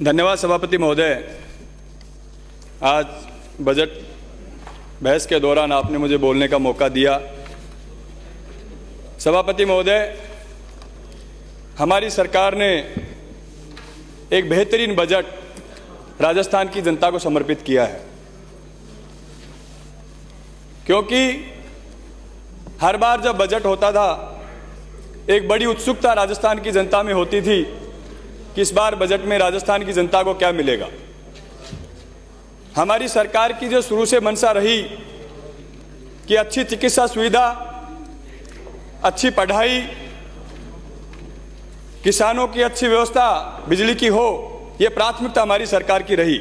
धन्यवाद सभापति महोदय। आज बजट बहस के दौरान आपने मुझे बोलने का मौका दिया। सभापति महोदय, हमारी सरकार ने एक बेहतरीन बजट राजस्थान की जनता को समर्पित किया है, क्योंकि हर बार जब बजट होता था एक बड़ी उत्सुकता राजस्थान की जनता में होती थी कि इस बार बजट में राजस्थान की जनता को क्या मिलेगा। हमारी सरकार की जो शुरू से मंशा रही कि अच्छी चिकित्सा सुविधा, अच्छी पढ़ाई, किसानों की अच्छी व्यवस्था, बिजली की हो, यह प्राथमिकता हमारी सरकार की रही।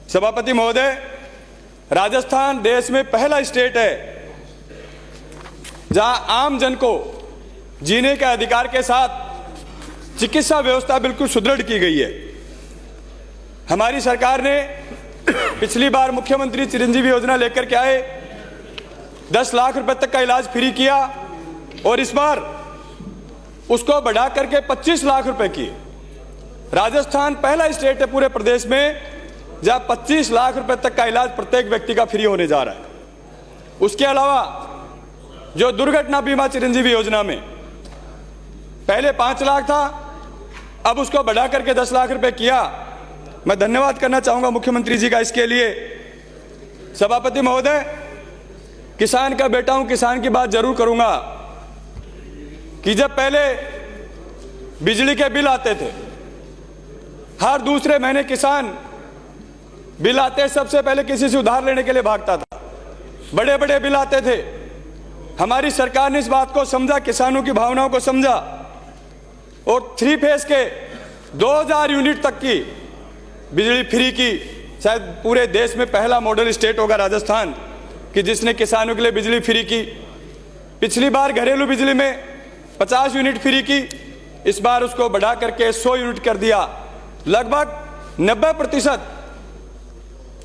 सभापति महोदय, राजस्थान देश में पहला स्टेट है जहां आम जन को जीने के अधिकार के साथ चिकित्सा व्यवस्था बिल्कुल सुदृढ़ की गई है। हमारी सरकार ने पिछली बार मुख्यमंत्री चिरंजीवी योजना लेकर के आए, 10 लाख रुपए तक का इलाज फ्री किया और इस बार उसको बढ़ा करके 25 लाख रुपए किए। राजस्थान पहला स्टेट है पूरे प्रदेश में जहां 25 लाख रुपए तक का इलाज प्रत्येक व्यक्ति का फ्री होने जा रहा है। उसके अलावा जो दुर्घटना बीमा चिरंजीवी योजना में पहले 5 लाख था, अब उसको बढ़ा करके 10 लाख रुपए किया। मैं धन्यवाद करना चाहूंगा मुख्यमंत्री जी का इसके लिए। सभापति महोदय, किसान का बेटा हूं, किसान की बात जरूर करूंगा कि जब पहले बिजली के बिल आते थे, हर दूसरे महीने किसान बिल आते सबसे पहले किसी से उधार लेने के लिए भागता था। बड़े बड़े बिल आते थे। हमारी सरकार ने इस बात को समझा, किसानों की भावनाओं को समझा और 3 फेज के 2000 यूनिट तक की बिजली फ्री की। शायद पूरे देश में पहला मॉडल स्टेट होगा राजस्थान कि जिसने किसानों के लिए बिजली फ्री की। पिछली बार घरेलू बिजली में 50 यूनिट फ्री की, इस बार उसको बढ़ा करके 100 यूनिट कर दिया। लगभग 90%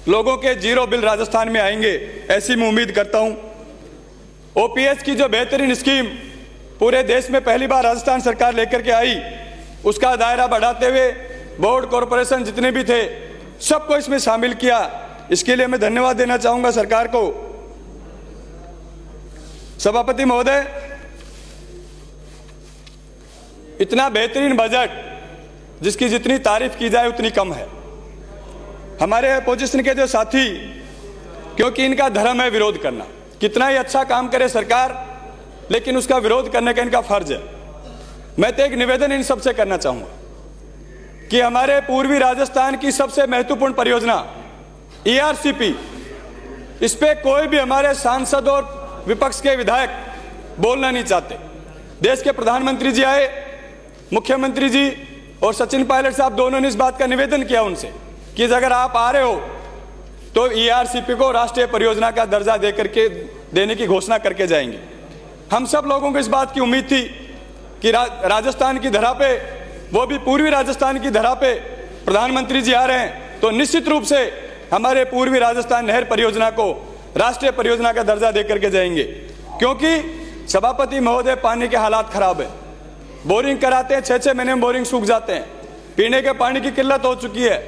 लोगों के जीरो बिल राजस्थान में आएंगे, ऐसी मैं उम्मीद करता हूं। ओपीएस की जो बेहतरीन स्कीम पूरे देश में पहली बार राजस्थान सरकार लेकर के आई, उसका दायरा बढ़ाते हुए बोर्ड कॉरपोरेशन जितने भी थे सबको इसमें शामिल किया। इसके लिए मैं धन्यवाद देना चाहूंगा सरकार को। सभापति महोदय, इतना बेहतरीन बजट जिसकी जितनी तारीफ की जाए उतनी कम है। हमारे अपोजिशन के जो साथी, क्योंकि इनका धर्म है विरोध करना, कितना ही अच्छा काम करे सरकार, लेकिन उसका विरोध करने का इनका फर्ज है। मैं तो एक निवेदन इन सबसे करना चाहूंगा कि हमारे पूर्वी राजस्थान की सबसे महत्वपूर्ण परियोजना ईआरसीपी, इस पे कोई भी हमारे सांसद और विपक्ष के विधायक बोलना नहीं चाहते। देश के प्रधानमंत्री जी आए, मुख्यमंत्री जी और सचिन पायलट साहब दोनों ने इस बात का निवेदन किया उनसे कि अगर आप आ रहे हो तो ईआरसीपी को राष्ट्रीय परियोजना का दर्जा देने की घोषणा करके जाएंगे। हम सब लोगों को इस बात की उम्मीद थी कि राजस्थान की धरा पे, वो भी पूर्वी राजस्थान की धरा पे प्रधानमंत्री जी आ रहे हैं, तो निश्चित रूप से हमारे पूर्वी राजस्थान नहर परियोजना को राष्ट्रीय परियोजना का दर्जा देकर के जाएंगे। क्योंकि सभापति महोदय, पानी के हालात खराब है। बोरिंग कराते हैं, 6-6 महीने में बोरिंग सूख जाते हैं। पीने के पानी की किल्लत हो चुकी है।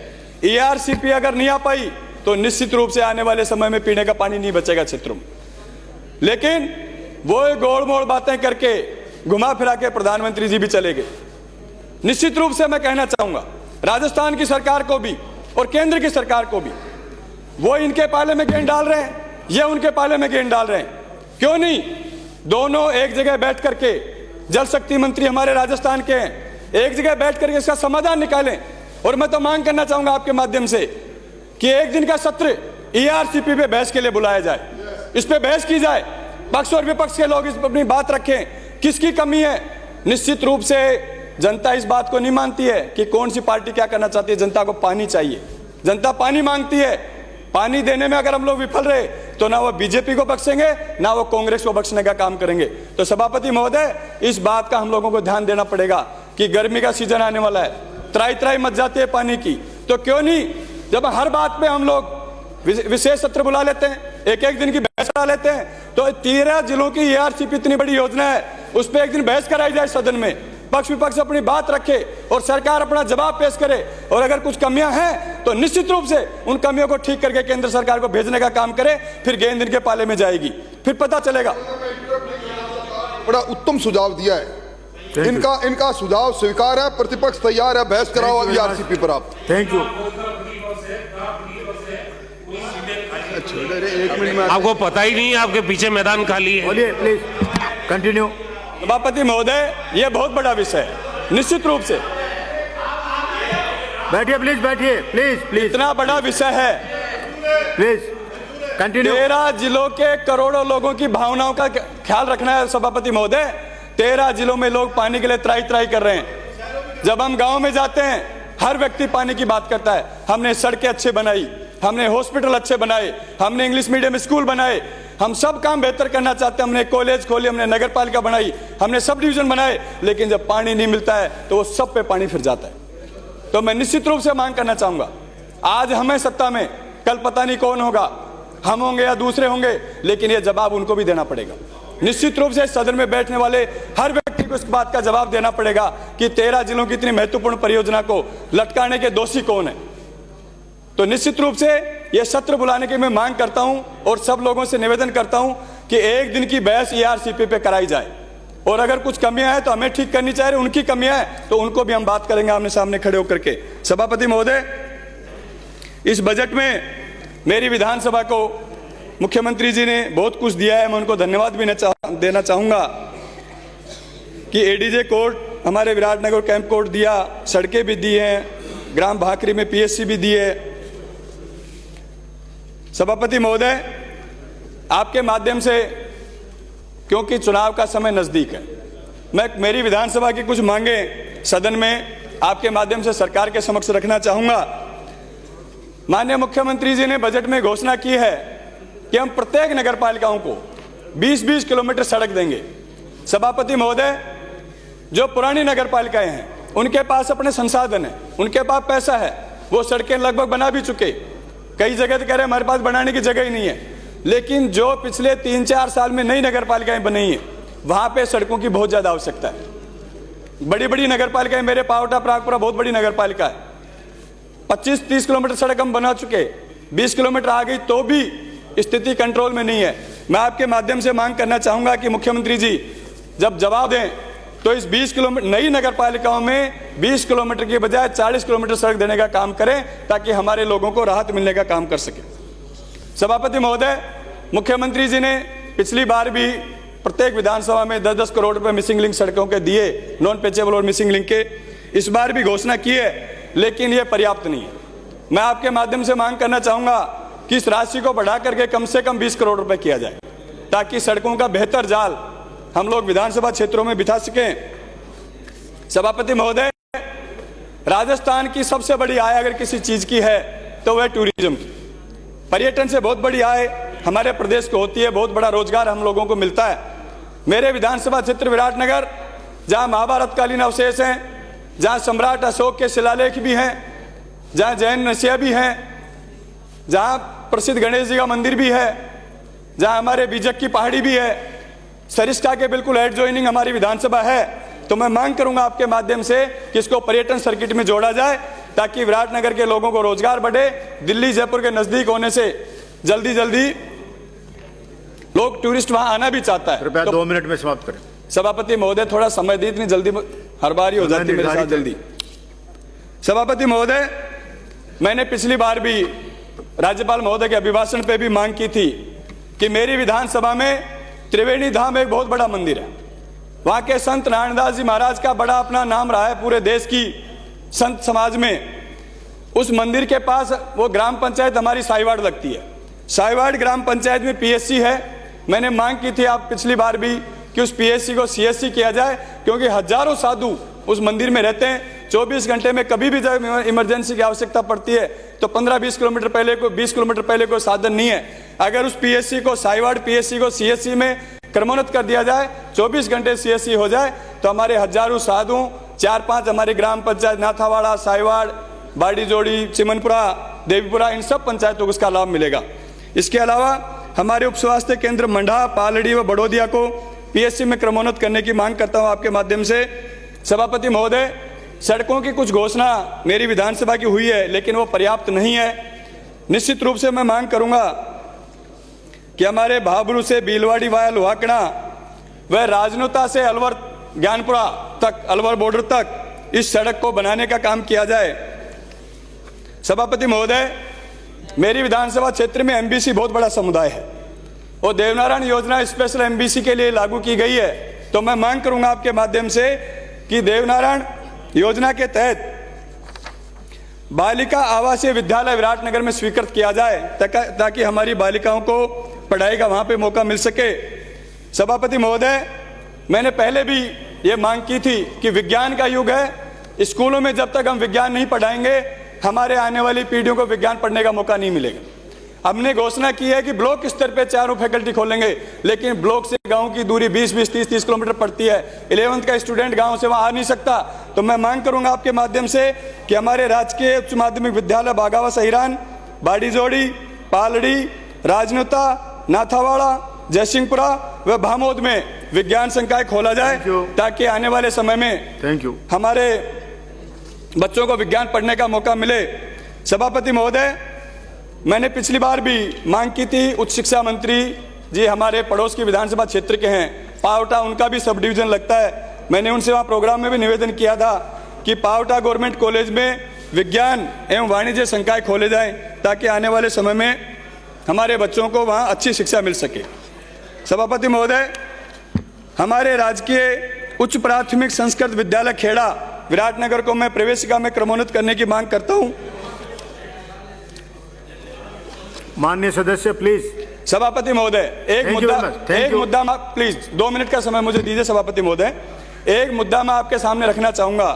ईआरसीपी अगर नहीं आ पाई तो निश्चित रूप से आने वाले समय में पीने का पानी नहीं बचेगा क्षेत्रों में। लेकिन वो गोल मोड़ बातें करके घुमा फिरा के प्रधानमंत्री जी भी चले गए। निश्चित रूप से मैं कहना चाहूंगा राजस्थान की सरकार को भी और केंद्र की सरकार को भी, वो इनके पाले में गेंद डाल रहे हैं, ये उनके पाले में गेंद डाल रहे हैं। क्यों नहीं दोनों एक जगह बैठ करके, जल शक्ति मंत्री हमारे राजस्थान के हैं, एक जगह बैठ करके इसका समाधान निकालें। और मैं तो मांग करना चाहूंगा आपके माध्यम से कि एक दिन का सत्र ईआरसीपी पे बहस के लिए बुलाया जाए, इस पे बहस की जाए, पक्ष और विपक्ष के लोग इस पर अपनी बात रखें, किसकी कमी है। निश्चित रूप से जनता इस बात को नहीं मानती है कि कौन सी पार्टी क्या करना चाहती है। जनता को पानी चाहिए, जनता पानी मांगती है। पानी देने में अगर हम लोग विफल रहे तो ना वो बीजेपी को बख्शेंगे, ना वो कांग्रेस को बख्शने का काम करेंगे। तो सभापति महोदय, इस बात का हम लोगों को ध्यान देना पड़ेगा कि गर्मी का सीजन आने वाला है, त्राई त्राई मच जाती है पानी की। तो क्यों नहीं, जब हर बात पे हम लोग विशेष सत्र बुला लेते हैं, एक एक दिन की बहस करा लेते हैं, तो 13 जिलों की ईआरसीपी इतनी बड़ी योजना है, उस पर एक दिन बहस कराई जाए सदन में, पक्ष विपक्ष अपनी बात रखे और सरकार अपना जवाब पेश करे। और अगर कुछ कमियां हैं तो निश्चित रूप से उन कमियों को ठीक करके केंद्र सरकार को भेजने का काम करे, फिर गेंद इनके पाले में जाएगी, फिर पता चलेगा। बड़ा उत्तम सुझाव दिया है, इनका सुझाव स्वीकार है, प्रतिपक्ष तैयार है, बहस कराओ ईआरसीपी पर आप। Thank you. एक मिनट में आपको पता ही नहीं, आपके पीछे मैदान खाली है। बोलिए प्लीज, कंटिन्यू। सभापति महोदय, यह बहुत बड़ा विषय है, निश्चित रूप से बैठिए प्लीज, बैठिए प्लीज प्लीज। इतना बड़ा विषय है, प्लीज कंटिन्यू। 13 जिलों के करोड़ों लोगों की भावनाओं का ख्याल रखना है सभापति महोदय। 13 जिलों में लोग पानी के लिए त्राही त्राही कर रहे हैं। जब हम गांव में जाते हैं, हर व्यक्ति पानी की बात करता है। हमने सड़कें अच्छे बनाई, हमने हॉस्पिटल अच्छे बनाए, हमने इंग्लिश मीडियम स्कूल बनाए, हम सब काम बेहतर करना चाहते हैं। हमने कॉलेज खोले, हमने नगर पालिका बनाई, हमने सब डिवीजन बनाए, लेकिन जब पानी नहीं मिलता है तो वो सब पे पानी फिर जाता है। तो मैं निश्चित रूप से मांग करना चाहूंगा, आज हमें सत्ता में, कल पता नहीं कौन होगा, हम होंगे या दूसरे होंगे, लेकिन ये जवाब उनको भी देना पड़ेगा। निश्चित रूप से सदन में बैठने वाले हर व्यक्ति को इस बात का जवाब देना पड़ेगा कि 13 जिलों की इतनी महत्वपूर्ण परियोजना को लटकाने के दोषी कौन है। तो निश्चित रूप से यह सत्र बुलाने की मैं मांग करता हूं और सब लोगों से निवेदन करता हूं कि एक दिन की बहस ईआरसीपी पे कराई जाए, और अगर कुछ कमियां हैं तो हमें ठीक करनी चाहिए, उनकी कमियां हैं तो उनको भी हम बात करेंगे आमने सामने खड़े होकर के। सभापति महोदय, इस बजट में मेरी विधानसभा को मुख्यमंत्री जी ने बहुत कुछ दिया है, मैं उनको धन्यवाद भी देना चाहूंगा कि एडीजे कोर्ट हमारे विराटनगर कैंप कोर्ट दिया, सड़कें भी दी हैं, ग्राम भाकरी में पीएससी भी दिए। सभापति महोदय, आपके माध्यम से, क्योंकि चुनाव का समय नजदीक है, मैं मेरी विधानसभा की कुछ मांगे सदन में आपके माध्यम से सरकार के समक्ष रखना चाहूंगा। माननीय मुख्यमंत्री जी ने बजट में घोषणा की है कि हम प्रत्येक नगर पालिकाओं को 20-20 किलोमीटर सड़क देंगे। सभापति महोदय, जो पुरानी नगर पालिकाएं हैं उनके पास अपने संसाधन है, उनके पास पैसा है, वो सड़कें लगभग बना भी चुके। कई जगह तो कह रहे हैं हमारे पास बनाने की जगह ही नहीं है, लेकिन जो पिछले 3-4 साल में नई नगर पालिकाएं बनी हैं वहां पे सड़कों की बहुत ज्यादा आवश्यकता है। बड़ी बड़ी नगर पालिकाएं, मेरे पावटा प्रागपुरा बहुत बड़ी नगर पालिका है, 25-30 किलोमीटर सड़क हम बना चुके, 20 किलोमीटर आ गई तो भी स्थिति कंट्रोल में नहीं है। मैं आपके माध्यम से मांग करना चाहूंगा कि मुख्यमंत्री जी जब जवाब दें तो इस 20 किलोमीटर नई नगर पालिकाओं में 20 किलोमीटर की बजाय 40 किलोमीटर सड़क देने का काम करें, ताकि हमारे लोगों को राहत मिलने का काम कर सके। सभापति महोदय, मुख्यमंत्री जी ने पिछली बार भी प्रत्येक विधानसभा में 10-10 करोड़ रुपए मिसिंग लिंक सड़कों के दिए, नॉन पेचेबल और मिसिंग लिंक के, इस बार भी घोषणा की है, लेकिन यह पर्याप्त नहीं है। मैं आपके माध्यम से मांग करना चाहूंगा कि इस राशि को बढ़ा करके कम से कम 20 करोड़ रुपए किया जाए, ताकि सड़कों का बेहतर जाल हम लोग विधानसभा क्षेत्रों में बिठा सकें। सभापति महोदय, राजस्थान की सबसे बड़ी आय अगर किसी चीज की है तो वह टूरिज्म की, पर्यटन से बहुत बड़ी आय हमारे प्रदेश को होती है, बहुत बड़ा रोजगार हम लोगों को मिलता है। मेरे विधानसभा क्षेत्र विराटनगर, जहां महाभारत कालीन अवशेष हैं, जहां सम्राट अशोक के शिलालेख भी हैं, जहां जैन नसिया भी हैं, जहां प्रसिद्ध गणेश जी का मंदिर भी है, जहां हमारे बीजक की पहाड़ी भी है, सरिस्का के बिल्कुल एडजॉइनिंग हमारी विधानसभा है। तो मैं मांग करूंगा आपके माध्यम से कि इसको पर्यटन सर्किट में जोड़ा जाए, ताकि विराटनगर के लोगों को रोजगार बढ़े। दिल्ली जयपुर के नजदीक होने से जल्दी जल्दी लोग, टूरिस्ट वहां आना भी चाहता है। कृपया तो 2 मिनट में समाप्त करें। सभापति महोदय, थोड़ा समय दी, इतनी जल्दी हर बार ही हो जाती मेरे साथ जल्दी। सभापति महोदय, मैंने पिछली बार भी राज्यपाल महोदय के अभिभाषण पे भी मांग की थी कि मेरी विधानसभा में त्रिवेणी धाम एक बहुत बड़ा मंदिर है, वहां के संत नारायणदास जी महाराज का बड़ा अपना नाम रहा है पूरे देश की संत समाज में। उस मंदिर के पास वो ग्राम पंचायत हमारी साईवाड़ लगती है, साईवाड़ ग्राम पंचायत में पीएससी है। मैंने मांग की थी आप पिछली बार भी कि उस पीएससी को सीएससी किया जाए, क्योंकि हजारों साधु उस मंदिर में रहते हैं। 24 घंटे में कभी भी जब इमरजेंसी की आवश्यकता पड़ती है तो 15-20 किलोमीटर पहले को 20 किलोमीटर पहले कोई साधन नहीं है। अगर उस पीएससी को, साईवाड़ पीएससी को सीएससी में क्रमोन्नत कर दिया जाए, 24 घंटे सीएससी हो जाए, तो हमारे हजारों साधु, 4-5 हमारी ग्राम पंचायत नाथावाड़ा, साईवाड़, बाड़ी जोड़ी, चिमनपुरा, देवीपुरा, इन सब पंचायतों को इसका लाभ मिलेगा। इसके अलावा हमारे उप स्वास्थ्य केंद्र मंडा, पालड़ी व बड़ौदिया को पीएससी में क्रमोन्नत करने की मांग करता हूं आपके माध्यम से। सभापति महोदय, सड़कों की कुछ घोषणा मेरी विधानसभा की हुई है, लेकिन वो पर्याप्त नहीं है। निश्चित रूप से मैं मांग करूंगा कि हमारे भाबरू से भीलवाड़ी वाया लोहाकड़ा व राजनोता से अलवर ज्ञानपुरा तक, अलवर बॉर्डर तक इस सड़क को बनाने का काम किया जाए। सभापति महोदय, मेरी विधानसभा क्षेत्र में एमबीसी बहुत बड़ा समुदाय है और देवनारायण योजना स्पेशल एमबीसी के लिए लागू की गई है। तो मैं मांग करूंगा आपके माध्यम से कि देवनारायण योजना के तहत बालिका आवासीय विद्यालय विराटनगर में स्वीकृत किया जाए ताकि हमारी बालिकाओं को पढ़ाई का वहां पे मौका मिल सके। सभापति महोदय, मैंने पहले भी ये मांग की थी कि विज्ञान का युग है, स्कूलों में जब तक हम विज्ञान नहीं पढ़ाएंगे हमारे आने वाली पीढ़ियों को विज्ञान पढ़ने का मौका नहीं मिलेगा। हमने घोषणा की है कि ब्लॉक स्तर पे 4 फैकल्टी खोलेंगे, लेकिन ब्लॉक से गांव की दूरी 20-20, 30-30 किलोमीटर पड़ती है। 11th का स्टूडेंट गांव से वहां आ नहीं सकता। तो मैं मांग करूंगा आपके माध्यम से कि हमारे राजकीय उच्च माध्यमिक विद्यालय बागावा सहिरान, बाड़ीजोड़ी, पालड़ी, राजनोता, नाथावाड़ा, जयसिंहपुरा व भामोद में विज्ञान संकाय खोला जाए ताकि आने वाले समय में हमारे बच्चों को विज्ञान पढ़ने का मौका मिले। सभापति महोदय, मैंने पिछली बार भी मांग की थी, उच्च शिक्षा मंत्री जी हमारे पड़ोस की विधानसभा क्षेत्र के हैं, पावटा उनका भी सब डिवीजन लगता है। मैंने उनसे वहाँ प्रोग्राम में भी निवेदन किया था कि पावटा गवर्नमेंट कॉलेज में विज्ञान एवं वाणिज्य संकाय खोले जाएं ताकि आने वाले समय में हमारे बच्चों को वहाँ अच्छी शिक्षा मिल सके। सभापति महोदय, हमारे राजकीय उच्च प्राथमिक संस्कृत विद्यालय खेड़ा विराटनगर को मैं प्रवेशिका में क्रमोन्नत करने की मांग करता हूँ। माननीय सदस्य प्लीज। सभापति महोदय, एक मुद्दा प्लीज 2 मिनट का समय मुझे दीजिए। सभापति महोदय, एक मुद्दा मैं आपके सामने रखना चाहूंगा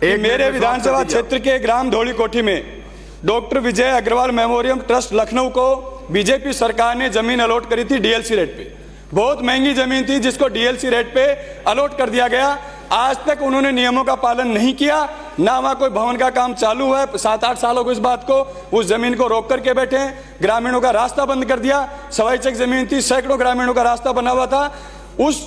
कि मेरे विधानसभा क्षेत्र के ग्राम धौली कोठी में डॉक्टर विजय अग्रवाल मेमोरियम ट्रस्ट लखनऊ को बीजेपी सरकार ने जमीन अलॉट करी थी डीएलसी रेट पे। बहुत महंगी जमीन थी जिसको डीएलसी रेट पे अलॉट कर दिया गया। आज तक उन्होंने नियमों का पालन नहीं किया, ना वहां कोई भवन का काम चालू है। 7-8 सालों को इस बात को, उस जमीन को रोक करके बैठे हैं। ग्रामीणों का रास्ता बंद कर दिया। सवाई चक जमीन थी, सैकड़ों ग्रामीणों का रास्ता बना हुआ था। उस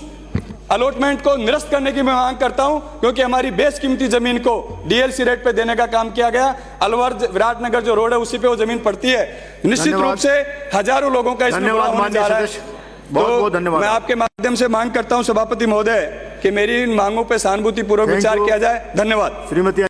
अलॉटमेंट को निरस्त करने की मैं मांग करता हूं, क्योंकि हमारी बेशकीमती जमीन को डीएलसी रेट पे देने का काम किया गया। अलवर विराटनगर जो रोड है उसी पे वो जमीन पड़ती है। निश्चित रूप से हजारों लोगों का इसमें बुरा होने जा रहा है। बहुत धन्यवाद। मैं आपके माध्यम से मांग करता हूं सभापति महोदय कि मेरी इन मांगों पे सहानुभूति पूर्वक विचार किया जाए। धन्यवाद। श्रीमती